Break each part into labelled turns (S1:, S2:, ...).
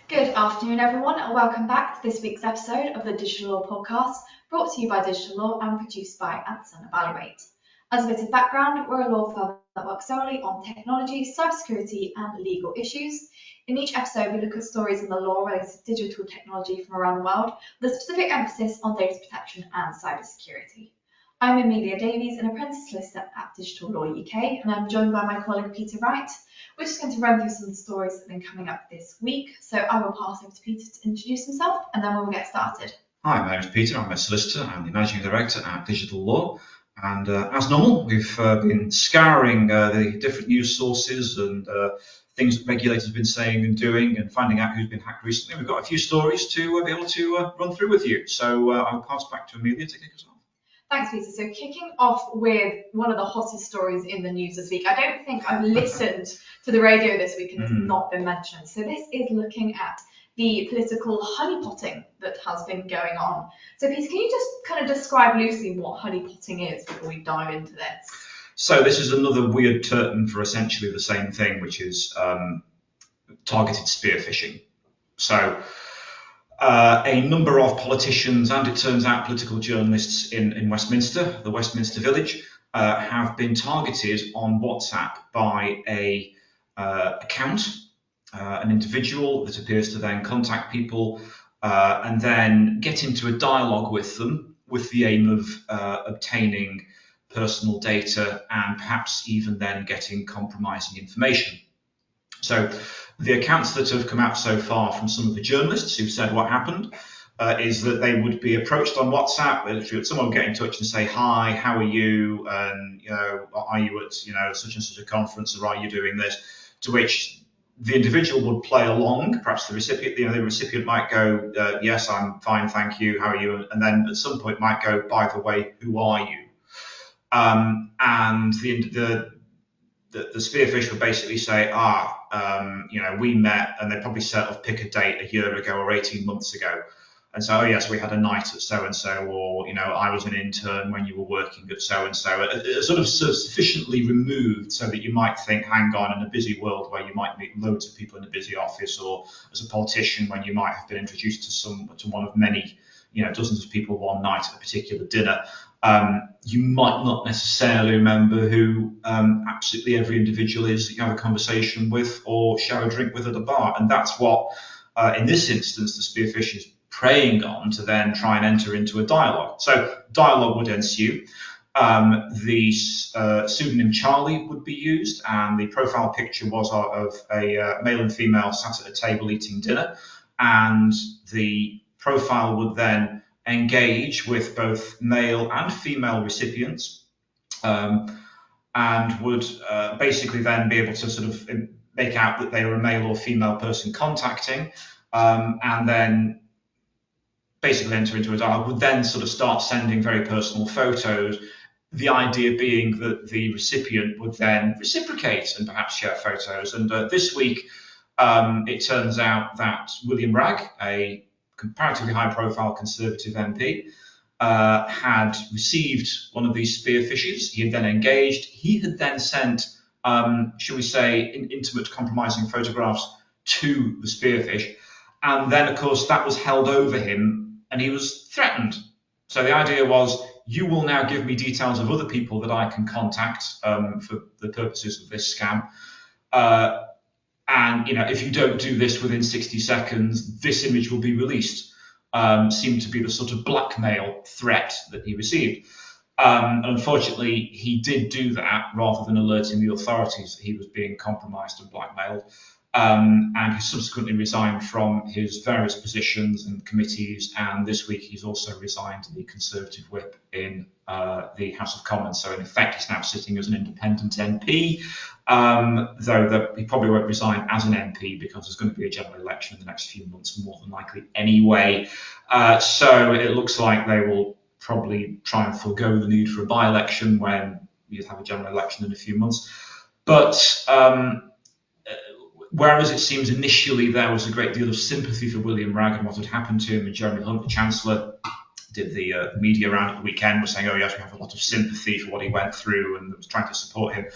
S1: Good afternoon, everyone, and welcome back to this week's episode of the Digital Law Podcast, brought to you by Digital Law and produced by Anson Evaluate. As a bit of background, we're a law firm that works solely on technology, cybersecurity, and legal issues. In each episode, we look at stories in the law related to digital technology from around the world, with a specific emphasis on data protection and cybersecurity. I'm Amelia Davies, an apprentice solicitor at Digital Law UK, and I'm joined by my colleague Peter Wright. We're just going to run through some of the stories that have been coming up this week. So I will pass over to Peter to introduce himself, and then we'll get started.
S2: Hi, my name is Peter. I'm a solicitor. I'm the Managing Director at Digital Law. And as normal, we've been scouring the different news sources and things that regulators have been saying and doing and finding out who's been hacked recently. We've got a few stories to be able to run through with you. So I'll pass back to Amelia to kick us off.
S1: Thanks, Peter. So kicking off with one of the hottest stories in the news this week. I don't think I've listened to the radio this week and it's not been mentioned. So this is looking at the political honeypotting that has been going on. So Peter, can you just kind of describe loosely what honeypotting is before we dive into this?
S2: So this is another weird term for essentially the same thing, which is targeted spear phishing. So a number of politicians and, it turns out, political journalists in Westminster, the Westminster Village, have been targeted on WhatsApp by a account, an individual that appears to then contact people and then get into a dialogue with them with the aim of obtaining personal data and perhaps even then getting compromising information. So the accounts that have come out so far from some of the journalists who've said what happened is that they would be approached on WhatsApp. Someone would get in touch and say, "Hi, how are you? And are you at such and such a conference, or are you doing this?" To which the individual would play along. Perhaps the recipient might go, "Yes, I'm fine, thank you. How are you?" And then at some point might go, "By the way, who are you?" And the spearfish would basically say, we met, and they'd probably sort of pick a date a year ago or 18 months ago. And so, "Oh yes, we had a night at so-and-so," or, "I was an intern when you were working at so-and-so," sort of sufficiently removed so that you might think, hang on, in a busy world where you might meet loads of people in a busy office, or as a politician when you might have been introduced to one of many, dozens of people one night at a particular dinner, you might not necessarily remember who absolutely every individual is that you have a conversation with or share a drink with at a bar. And that's what, in this instance, the spearfish is preying on to then try and enter into a dialogue. So dialogue would ensue. The pseudonym Charlie would be used, and the profile picture was of a male and female sat at a table eating dinner. And the profile would then engage with both male and female recipients, and would basically then be able to sort of make out that they were a male or female person contacting, and then basically enter into a dialogue, would then sort of start sending very personal photos, the idea being that the recipient would then reciprocate and perhaps share photos. And this week, it turns out that William Bragg, a comparatively high-profile Conservative MP, had received one of these spearfishes. He had then engaged. He had then sent, shall we say, intimate compromising photographs to the spearfish. And then, of course, that was held over him, and he was threatened. So the idea was, you will now give me details of other people that I can contact for the purposes of this scam. And if you don't do this within 60 seconds, this image will be released. Seemed to be the sort of blackmail threat that he received. Unfortunately, he did do that rather than alerting the authorities that he was being compromised and blackmailed. And he subsequently resigned from his various positions and committees, and this week he's also resigned the Conservative whip in the House of Commons. So in effect, he's now sitting as an independent MP, though he probably won't resign as an MP because there's going to be a general election in the next few months, more than likely anyway. So it looks like they will probably try and forego the need for a by-election when you have a general election in a few months. But whereas it seems initially there was a great deal of sympathy for William Bragg and what had happened to him, and Jeremy Hunt, the Chancellor, did the media round at the weekend, was saying, "Oh yes, we have a lot of sympathy for what he went through," and was trying to support him.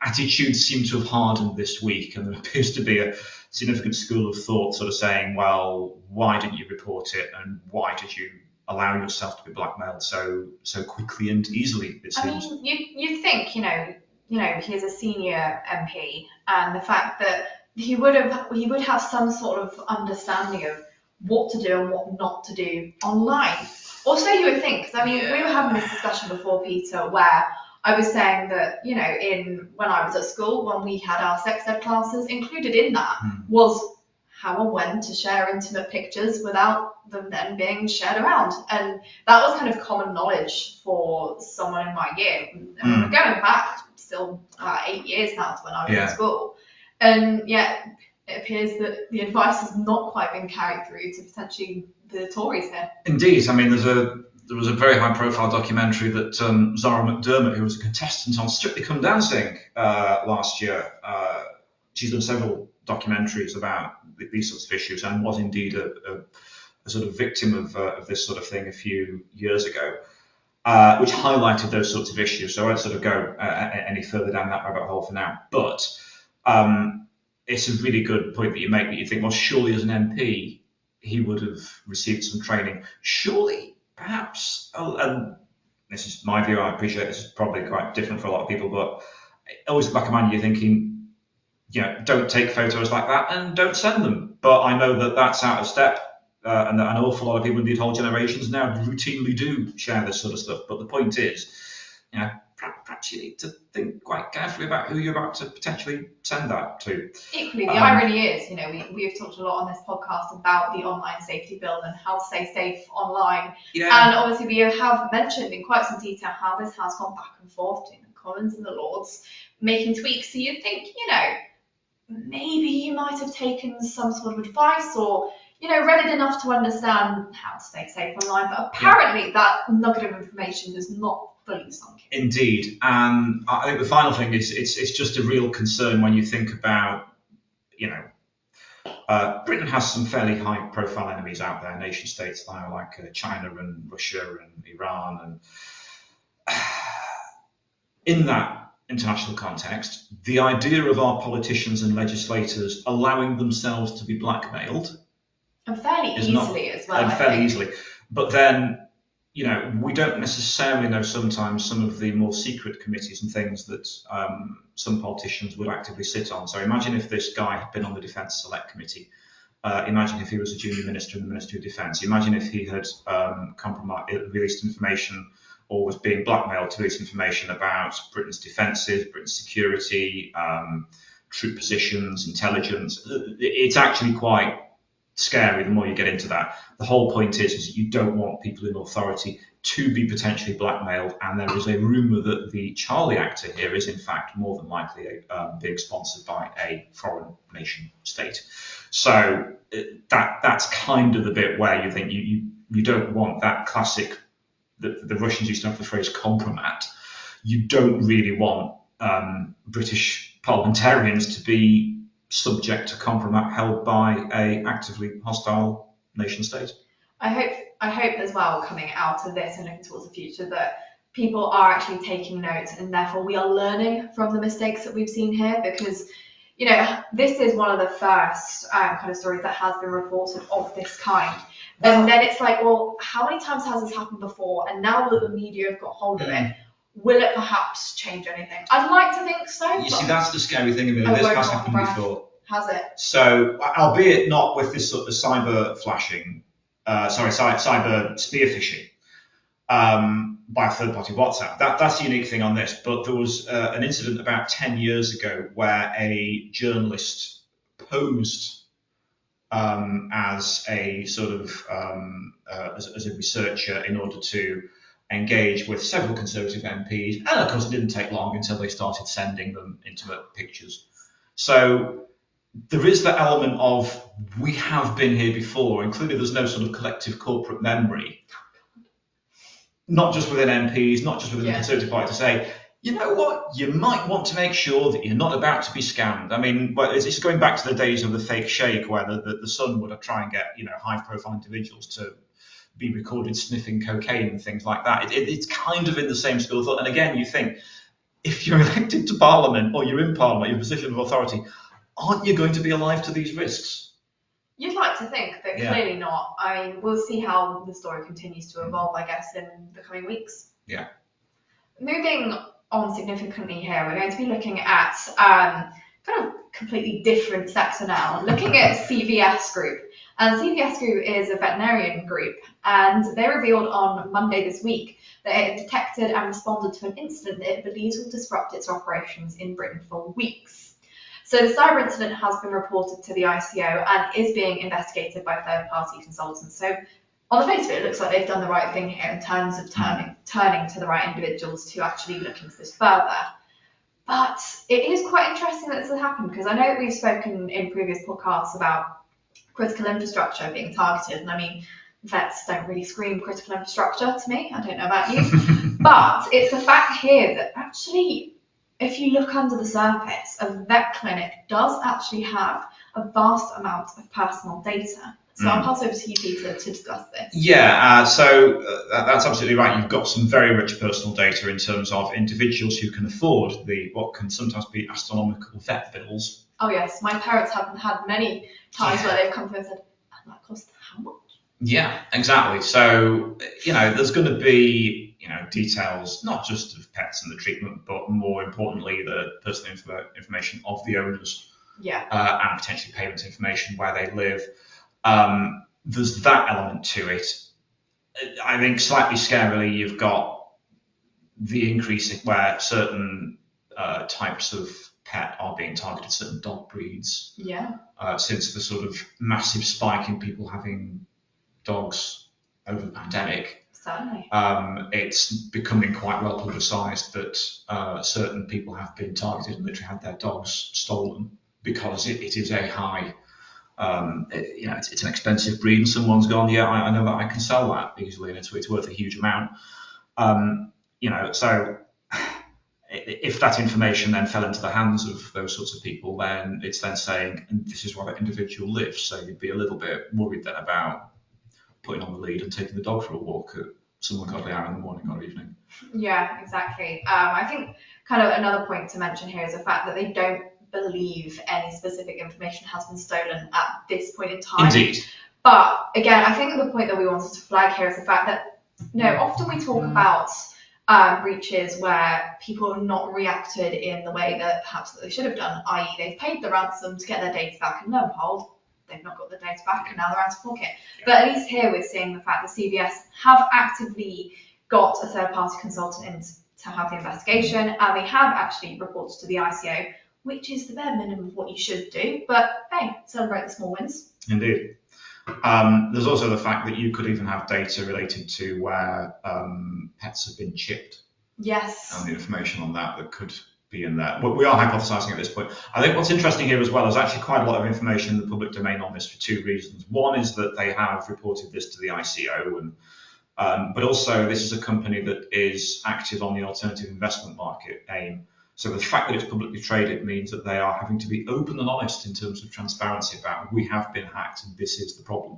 S2: Attitudes seem to have hardened this week, and there appears to be significant school of thought sort of saying, well, why didn't you report it, and why did you allow yourself to be blackmailed so quickly and easily, it seems.
S1: I mean, you'd think, he's a senior MP, and the fact that he would have some sort of understanding of what to do and what not to do online. Also, you would think, because I mean, we were having this discussion before, Peter, where I was saying that, when I was at school, when we had our sex ed classes, included in that was how and when to share intimate pictures without them then being shared around. And that was kind of common knowledge for someone in my year. And we're going back still 8 years now to when I was in school. And yet it appears that the advice has not quite been carried through to potentially the Tories here.
S2: Indeed. I mean, there was a very high-profile documentary that Zara McDermott, who was a contestant on Strictly Come Dancing last year, she's done several documentaries about these sorts of issues and was indeed a sort of victim of this sort of thing a few years ago, which highlighted those sorts of issues. So I won't sort of go any further down that rabbit hole for now. But it's a really good point that you make, that you think, well, surely as an MP, he would have received some training. Surely, perhaps, and this is my view, I appreciate this is probably quite different for a lot of people, but always in the back of mind, you're thinking, don't take photos like that and don't send them. But I know that that's out of step, and an awful lot of people, indeed whole generations now, routinely do share this sort of stuff. But the point is, perhaps you need to think quite carefully about who you're about to potentially send that to.
S1: Equally, the irony is, we've talked a lot on this podcast about the online safety bill and how to stay safe online.
S2: Yeah.
S1: And obviously we have mentioned in quite some detail how this has gone back and forth between the Commons and the Lords, making tweaks. So you'd think, maybe you might have taken some sort of advice or, read it enough to understand how to stay safe online. But apparently that nugget of information is not fully sunk in.
S2: Indeed. And I think the final thing is it's just a real concern when you think about, Britain has some fairly high profile enemies out there, nation states like China and Russia and Iran. And in that international context, the idea of our politicians and legislators allowing themselves to be blackmailed,
S1: and fairly easily as well.
S2: And fairly easily. But then, we don't necessarily know sometimes some of the more secret committees and things that some politicians would actively sit on. So imagine if this guy had been on the Defence Select Committee. Imagine if he was a junior minister in the Ministry of Defence. Imagine if he had released information or was being blackmailed to release information about Britain's defences, Britain's security, troop positions, intelligence. It's actually quite scary the more you get into that. The whole point is that you don't want people in authority to be potentially blackmailed, and there is a rumour that the Charlie actor here is in fact more than likely being sponsored by a foreign nation state. So that's kind of the bit where you think you don't want that classic, the Russians used to have the phrase compromat. You don't really want British parliamentarians to be subject to compromat held by a actively hostile nation state.
S1: I hope as well, coming out of this and looking towards the future, that people are actually taking notes, and therefore we are learning from the mistakes that we've seen here, because this is one of the first kind of stories that has been reported of this kind. And then it's like, well, how many times has this happened before? And now that the media have got hold of it, will it perhaps change anything? I'd like to think so.
S2: You see, that's the scary thing. This has happened before.
S1: Has it?
S2: So, albeit not with this sort of cyber flashing, cyber spear phishing by a third-party WhatsApp. That's the unique thing on this. But there was an incident about 10 years ago where a journalist posed as a sort of as a researcher in order to engage with several Conservative MPs, and of course it didn't take long until they started sending them intimate pictures. So there is that element of, we have been here before, including there's no sort of collective corporate memory, not just within MPs, not just within the Conservative Party, to say, you know what, you might want to make sure that you're not about to be scammed. I mean, it's going back to the days of the fake shake, where the Sun would try and get high-profile individuals to be recorded sniffing cocaine and things like that. It's kind of in the same school of thought. And again, you think, if you're elected to Parliament or you're in Parliament, you're in a position of authority, aren't you going to be alive to these risks?
S1: You'd like to think, but clearly not. I mean, we'll see how the story continues to evolve, I guess, in the coming weeks.
S2: Yeah.
S1: Moving on significantly here, we're going to be looking at kind of completely different sector now, looking at CVS Group. And CVS Group is a veterinarian group, and they revealed on Monday this week that it had detected and responded to an incident that it believes will disrupt its operations in Britain for weeks. So the cyber incident has been reported to the ICO and is being investigated by third-party consultants. So on the face of it, it looks like they've done the right thing here in terms of turning to the right individuals to actually look into this further. But it is quite interesting that this has happened, because I know that we've spoken in previous podcasts about critical infrastructure being targeted. And I mean, vets don't really scream critical infrastructure to me. I don't know about you. But it's the fact here that actually, if you look under the surface, a vet clinic does actually have a vast amount of personal data. So I'll pass over to you, Peter, to discuss this.
S2: Yeah, so that's absolutely right. You've got some very rich personal data in terms of individuals who can afford what can sometimes be astronomical vet bills.
S1: Oh yes, my parents have had many times where they've come through and said, and that cost how much?
S2: Yeah, exactly. So, there's going to be, details, not just of pets and the treatment, but more importantly, the personal information of the owners.
S1: Yeah.
S2: And potentially payment information, where they live. There's that element to it. I think slightly scarily, you've got the increase where certain types of pet are being targeted, certain dog breeds.
S1: Yeah.
S2: Since the sort of massive spike in people having dogs over the pandemic.
S1: Certainly.
S2: It's becoming quite well publicised that certain people have been targeted and literally had their dogs stolen because it is a high, it's an expensive breed, and someone's gone, I know that I can sell that easily, and it's worth a huge amount. So if that information then fell into the hands of those sorts of people, then it's then saying, and this is where that individual lives. So you'd be a little bit worried then about putting on the lead and taking the dog for a walk at some ungodly hour in the morning or evening.
S1: Yeah, exactly. I think kind of another point to mention here is the fact that they don't believe any specific information has been stolen at this point in time.
S2: Indeed.
S1: But again, I think the point that we wanted to flag here is the fact that, often we talk about breaches where people have not reacted in the way that perhaps that they should have done, i.e. they've paid the ransom to get their data back, and lo and behold, they've not got the data back and now they're out of pocket. Yeah. But at least here we're seeing the fact that CVS have actively got a third-party consultant in to have the investigation, and they have actually reported to the ICO, which is the bare minimum of what you should do. But hey, celebrate the small wins.
S2: Indeed. There's also the fact that you could even have data related to where pets have been chipped.
S1: Yes.
S2: And the information on that could be in there. We are hypothesizing at this point. I think what's interesting here as well is actually quite a lot of information in the public domain on this for two reasons. One is that they have reported this to the ICO, but also this is a company that is active on the alternative investment market, AIM. So the fact that it's publicly traded means that they are having to be open and honest in terms of transparency about, we have been hacked and this is the problem.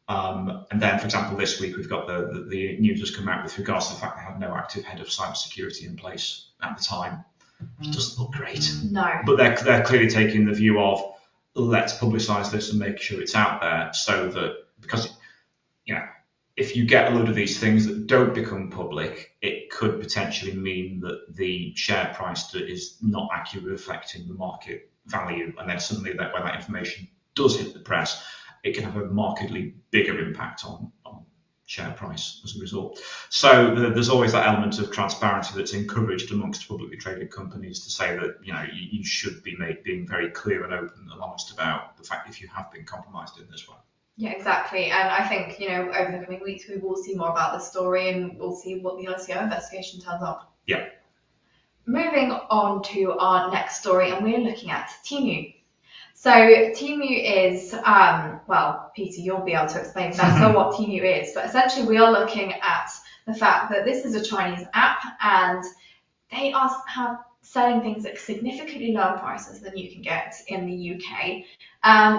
S2: And then, for example, this week we've got the news has come out with regards to the fact they had no active head of cybersecurity in place at the time. It doesn't look great.
S1: No.
S2: But they're clearly taking the view of, let's publicise this and make sure it's out there, so that, because if you get a load of these things that don't become public, it could potentially mean that the share price is not accurately reflecting the market value, and then suddenly when that information does hit the press, it can have a markedly bigger impact on share price as a result. So there's always that element of transparency that's encouraged amongst publicly traded companies to say that you should be being very clear and open and honest about the fact if you have been compromised in this way.
S1: Yeah, exactly. And I think, over the coming weeks, we will see more about the story and we'll see what the ICO investigation turns up.
S2: Yeah.
S1: Moving on to our next story, and we're looking at Temu. So Temu is, Peter, you'll be able to explain better what Temu is, but essentially we are looking at the fact that this is a Chinese app and they are selling things at significantly lower prices than you can get in the UK.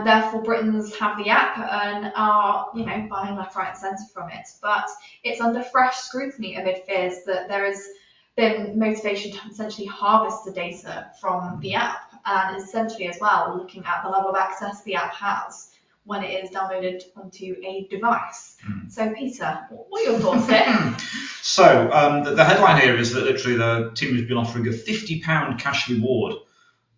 S1: Therefore, Britons have the app and are, buying left, right, and centre from it. But it's under fresh scrutiny amid fears that there has been motivation to essentially harvest the data from the app. and essentially as well looking at the level of access the app has when it is downloaded onto a device. So Peter, what are your thoughts here?
S2: So the headline here is that literally the team has been offering a £50 cash reward.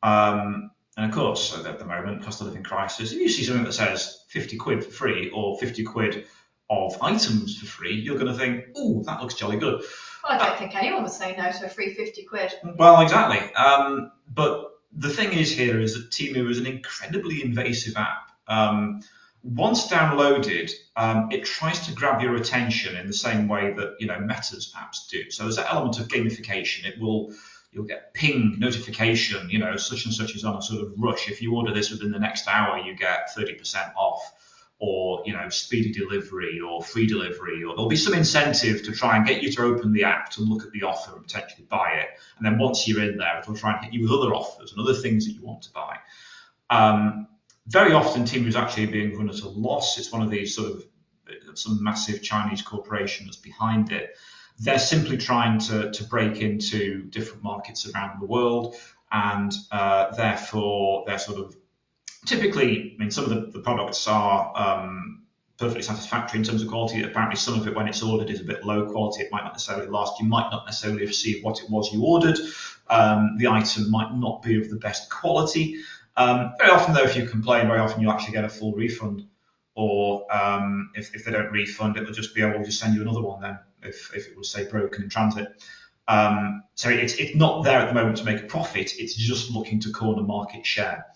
S2: And of course, at the moment, cost of living crisis, if you see something that says 50 quid for free or 50 quid of items for free, you're going to think, ooh, that looks jolly good.
S1: Well, I don't think anyone would say no to a free 50 quid.
S2: Well, exactly. But the thing is here is that Temu is an incredibly invasive app. Once downloaded, it tries to grab your attention in the same way that Meta's apps do. So there's that element of gamification. You'll get ping notification, such and such is on a sort of rush. If you order this within the next hour, you get 30% off, or speedy delivery or free delivery, or there'll be some incentive to try and get you to open the app to look at the offer and potentially buy it. And then once you're in there, it'll try and hit you with other offers and other things that you want to buy. Very often, Temu is actually being run at a loss. It's one of these sort of some massive Chinese corporation that's behind it. They're simply trying to break into different markets around the world, and therefore they're sort of typically, some of the products are perfectly satisfactory in terms of quality. Apparently, some of it, when it's ordered, is a bit low quality. It might not necessarily last. You might not necessarily receive what it was you ordered. The item might not be of the best quality. Very often, though, if you complain, very often you actually get a full refund. Or if they don't refund, it will just be, we'll just send you another one then, if it was, say, broken in transit. So it's not there at the moment to make a profit. It's just looking to corner market share.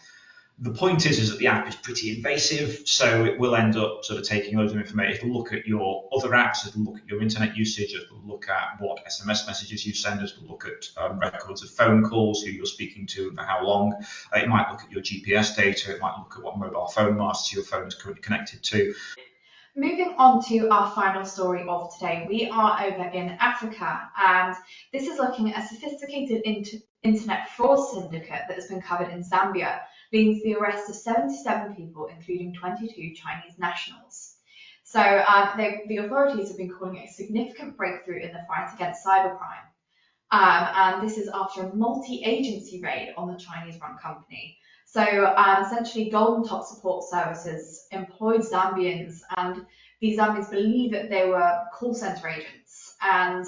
S2: The point is that the app is pretty invasive, so it will end up sort of taking loads of information. It'll look at your other apps, it'll look at your internet usage, it'll look at what SMS messages you send, it'll look at records of phone calls, who you're speaking to, and for how long. It might look at your GPS data, it might look at what mobile phone masts your phone is currently connected to.
S1: Moving on to our final story of today, we are over in Africa, and this is looking at a sophisticated internet fraud syndicate that has been covered in Zambia, leading to the arrest of 77 people, including 22 Chinese nationals. So the authorities have been calling it a significant breakthrough in the fight against cybercrime. And this is after a multi-agency raid on the Chinese-run company. So essentially, Golden Top Support Services employed Zambians, and these Zambians believe that they were call center agents, and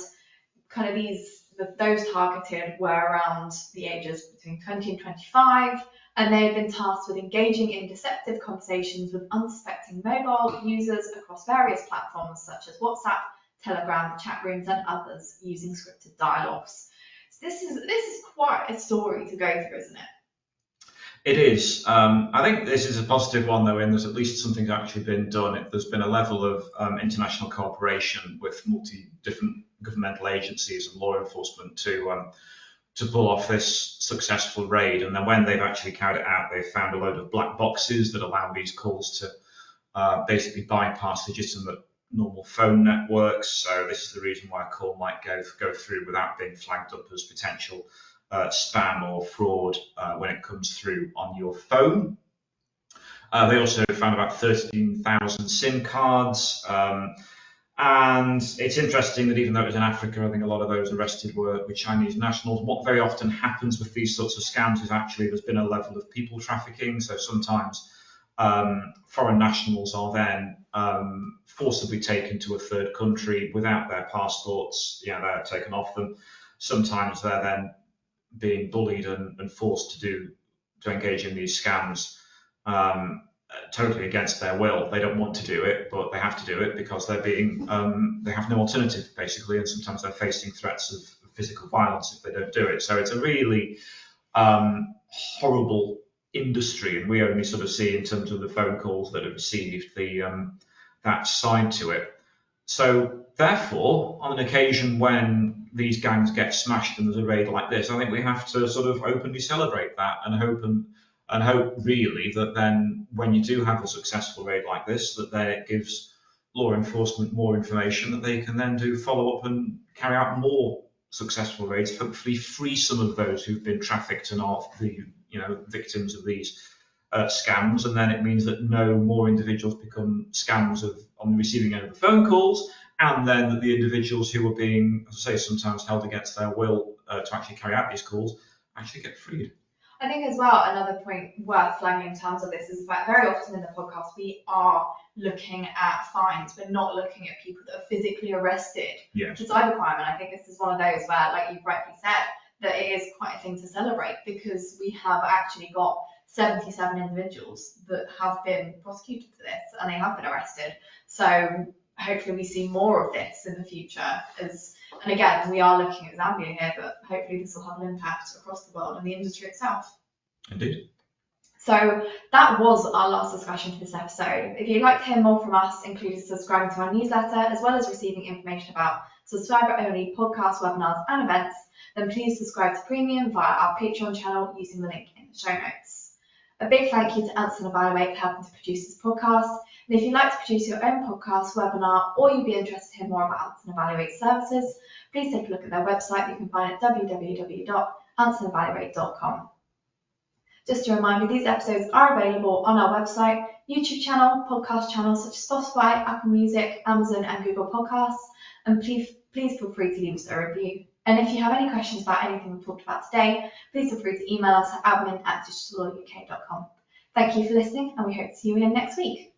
S1: kind of those targeted were around the ages between 20 and 25, and they had been tasked with engaging in deceptive conversations with unsuspecting mobile users across various platforms such as WhatsApp, Telegram, chat rooms, and others using scripted dialogues. So this is quite a story to go through, isn't it?
S2: It is. I think this is a positive one, though, in there's at least something's actually been done. There's been a level of international cooperation with different governmental agencies and law enforcement to pull off this successful raid. And then when they've actually carried it out, they've found a load of black boxes that allow these calls to basically bypass legitimate normal phone networks. So this is the reason why a call might go through without being flagged up as potential spam or fraud when it comes through on your phone. They also found about 13,000 SIM cards. And it's interesting that even though it was in Africa, I think a lot of those arrested were Chinese nationals. What very often happens with these sorts of scams is actually there's been a level of people trafficking. So sometimes foreign nationals are then forcibly taken to a third country without their passports. They're taken off them. Sometimes they're then being bullied and forced to engage in these scams totally against their will. They don't want to do it, but they have to do it because they're being they have no alternative basically, and sometimes they're facing threats of physical violence if they don't do it. So it's a really horrible industry, and we only sort of see in terms of the phone calls that have received that side to it. So therefore, on an occasion when these gangs get smashed and there's a raid like this, I think we have to sort of openly celebrate that and hope really that then when you do have a successful raid like this, that it gives law enforcement more information that they can then do follow up and carry out more successful raids, hopefully free some of those who've been trafficked and are the victims of these scams, and then it means that no more individuals become scams on the receiving end of the phone calls, and then that the individuals who are being, as I say, sometimes held against their will to actually carry out these calls actually get freed.
S1: I think as well, another point worth flagging in terms of this is that very often in the podcast, we are looking at fines. We're not looking at people that are physically arrested.
S2: Yes.
S1: For cybercrime. And I think this is one of those where, like you've rightly said, that it is quite a thing to celebrate, because we have actually got 77 individuals that have been prosecuted for this and they have been arrested. So hopefully we see more of this in the future. And again, we are looking at Zambia here, but hopefully this will have an impact across the world and the industry itself.
S2: Indeed.
S1: So that was our last discussion for this episode. If you'd like to hear more from us, including subscribing to our newsletter, as well as receiving information about subscriber-only podcasts, webinars, and events, then please subscribe to Premium via our Patreon channel using the link in the show notes. A big thank you to Answer and Evaluate for helping to produce this podcast. And if you'd like to produce your own podcast, webinar, or you'd be interested to hear more about Answer and Evaluate services, please take a look at their website. You can find it at www.answerandevaluate.com. Just a reminder, these episodes are available on our website, YouTube channel, podcast channels such as Spotify, Apple Music, Amazon, and Google Podcasts. And please feel free to leave us a review. And if you have any questions about anything we've talked about today, please feel free to email us at admin@digitallawuk.com. Thank you for listening, and we hope to see you again next week.